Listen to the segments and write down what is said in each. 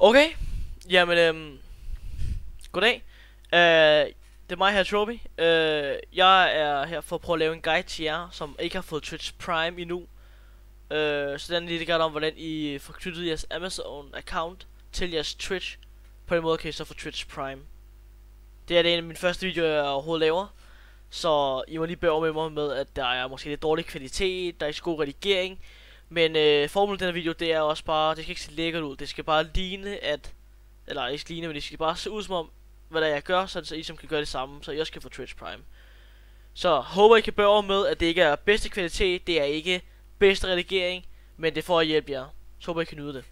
Okay, jamen goddag. Det er mig her, Tropy. Jeg er her for at prøve at lave en guide til jer, som ikke har fået Twitch Prime endnu. Så den er lidt godt om, hvordan I får knyttet jeres Amazon-account til jeres Twitch. På den måde kan I så få Twitch Prime. Det er en af mine første videoer, jeg overhovedet laver. Så I må lige bære med mig med, at der er måske lidt dårlig kvalitet, der er ikke så god redigering. Men formålet af den her video, det er også bare, det skal ikke se lækkert ud. Det skal bare ligne at, eller ikke ligne, men det skal bare se ud som om, hvad der jeg gør, så I som kan gøre det samme, så I også kan få Twitch Prime. Så håber I kan bære med, at det ikke er bedste kvalitet, det er ikke bedste redigering, men det får at hjælpe jer. Så håber I kan nyde det.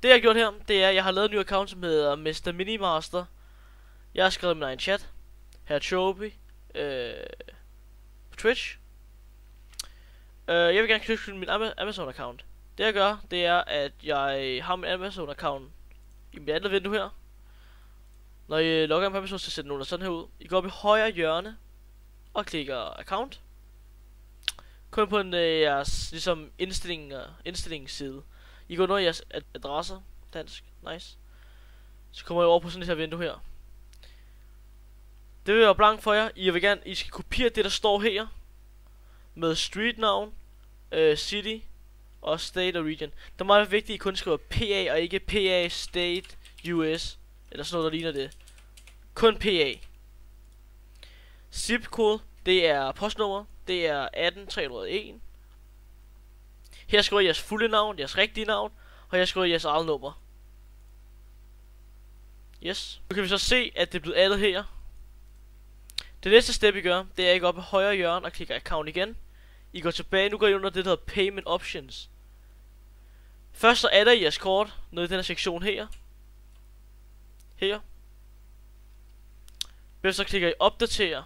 Det jeg har gjort her, det er, at jeg har lavet en ny account, som hedder Mr. Minimaster. Jeg har skrevet min egen chat. Her er Tropy. På Twitch. Jeg vil gerne knytte min Amazon account. Det jeg gør, det er at jeg har min Amazon account i mit andet vindue her. Når I logger ind på Amazon, så ser den under sådan her ud. I går op i højre hjørne og klikker account. Kom på jeres ligesom indstillingsside. I går ned i jeres adresser, dansk, nice. Så kommer I over på sådan et her vindue her. Det vil være blank for jer. I skal kopiere det der står her med street navn, city og state og region. Det er meget vigtigt, at I kun skriver PA og ikke PA state US eller sådan noget der ligner det. Kun PA. Zip code, det er postnummer, det er 18301. Her skriver I jeres fulde navn, jeres rigtige navn, og her skriver I jeres eget nummer. Yes. Nu kan vi så se, at det er blevet addet her. Det næste step I gør, det er at I går op i højre hjørne og klikker account igen. I går tilbage, nu går I under det der hedder payment options. Først så adder I jeres kort nede i den her sektion her. Her. Så klikker I opdatere.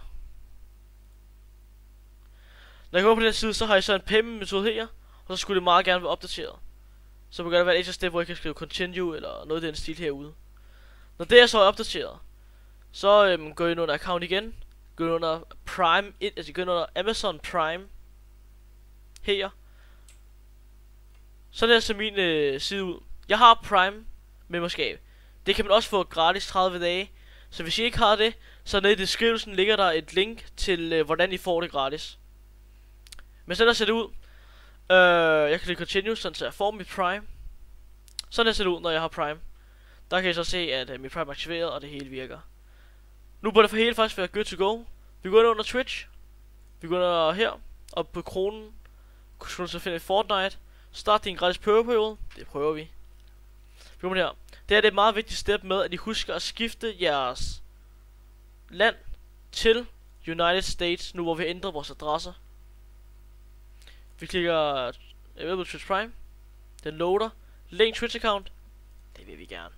Når I går på den her side, så har I så en payment metode her. Og så skulle det meget gerne være opdateret. Så begynder der være et ekstra step, hvor I kan skrive continue eller noget i den stil herude. Når det er så opdateret, så går I under account igen. Gå under Prime, altså gå under Amazon Prime. Her. Så der ser min side ud. Jeg har Prime memberskab. Det kan man også få gratis 30 dage. Så hvis I ikke har det, så nede i beskrivelsen ligger der et link til hvordan I får det gratis. Men sådan der ser det ud. Jeg kan lige continue, sådan så jeg får mit Prime. Sådan der ser det ud, når jeg har Prime. Der kan I så se, at mit Prime er aktiveret, og det hele virker. Nu burde det for hele faktisk være good to go. Vi går under Twitch. Vi går under her. Og på kronen. Kunne du så finde Fortnite. Start din gratis prøveperiode. Det prøver vi. Vi går her. Det er et meget vigtigt step med, at I husker at skifte jeres land til United States. Nu hvor vi har ændret vores adresser. Vi klikker på Twitch Prime. Den loader. Link Twitch account. Det vil vi gerne.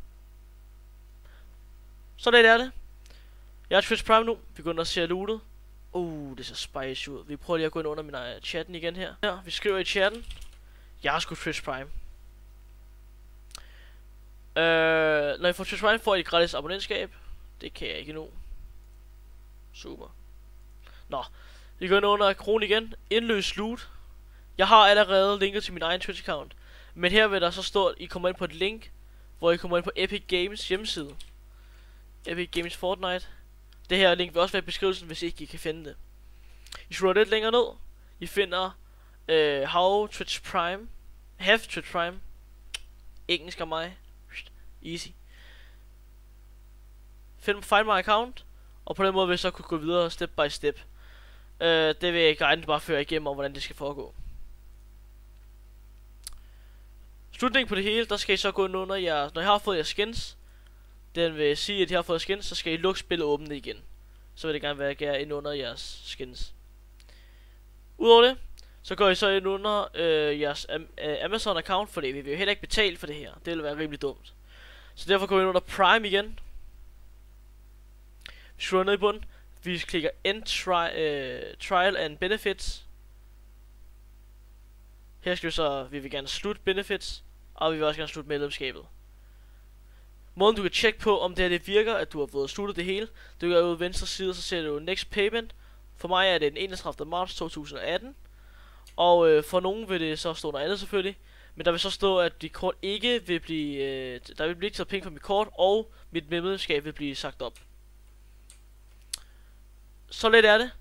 Så det er det. Jeg har Twitch Prime nu. Vi går ind og ser lootet. Det ser spicy ud. Vi prøver lige at gå ind under min chatten igen her. Her, vi skriver i chatten. Jeg har sgu Twitch Prime. Når I får Twitch Prime, får I et gratis abonnentskab. Det kan jeg ikke nu. Super. Nå, vi går ind under kronen igen. Indløs loot. Jeg har allerede linket til min egen Twitch account. Men her vil der så stå, at I kommer ind på et link, hvor I kommer ind på Epic Games hjemmeside. Epic Games Fortnite. Det her link vil også være i beskrivelsen, hvis ikke I kan finde det. I scroller lidt længere ned. I finder How Twitch Prime. Have Twitch Prime. Engelsk af mig. Easy. Find my account. Og på den måde vil jeg så kunne gå videre step by step. Det vil guiden bare føre igennem om, hvordan det skal foregå. Slutningen på det hele, der skal I så gå ind under jeres, når I har fået jeres skins. Den vil sige, at I har fået skins, så skal I lukke spillet og åbne det igen. Så vil det gerne være ind under jeres skins. Udover det, så går I så ind under jeres Amazon account, for det vi vil jo heller ikke betale for det her. Det vil være rimelig dumt. Så derfor går vi ind under Prime igen. Vi scroller ned i bunden. Vi klikker End Trial and Benefits. Her skal vi vil gerne slutte benefits, og vi vil også gerne slutte medlemskabet. Måden du kan tjekke på, om det her det virker, at du har fået sluttet det hele, du går ud venstre side, så ser du Next Payment. For mig er det den 31. marts 2018. Og for nogen vil det så stå noget andet selvfølgelig. Men der vil så stå, at dit kort ikke vil blive... der vil blive ikke taget penge fra mit kort, og mit medlemskab vil blive sagt op. Så let er det.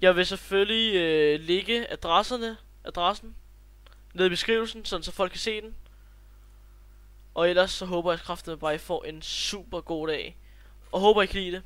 Jeg vil selvfølgelig lægge adressen nede i beskrivelsen, sådan så folk kan se den. Og ellers så håber jeg, at kræfterne bare I får en super god dag. Og håber I kan lide det.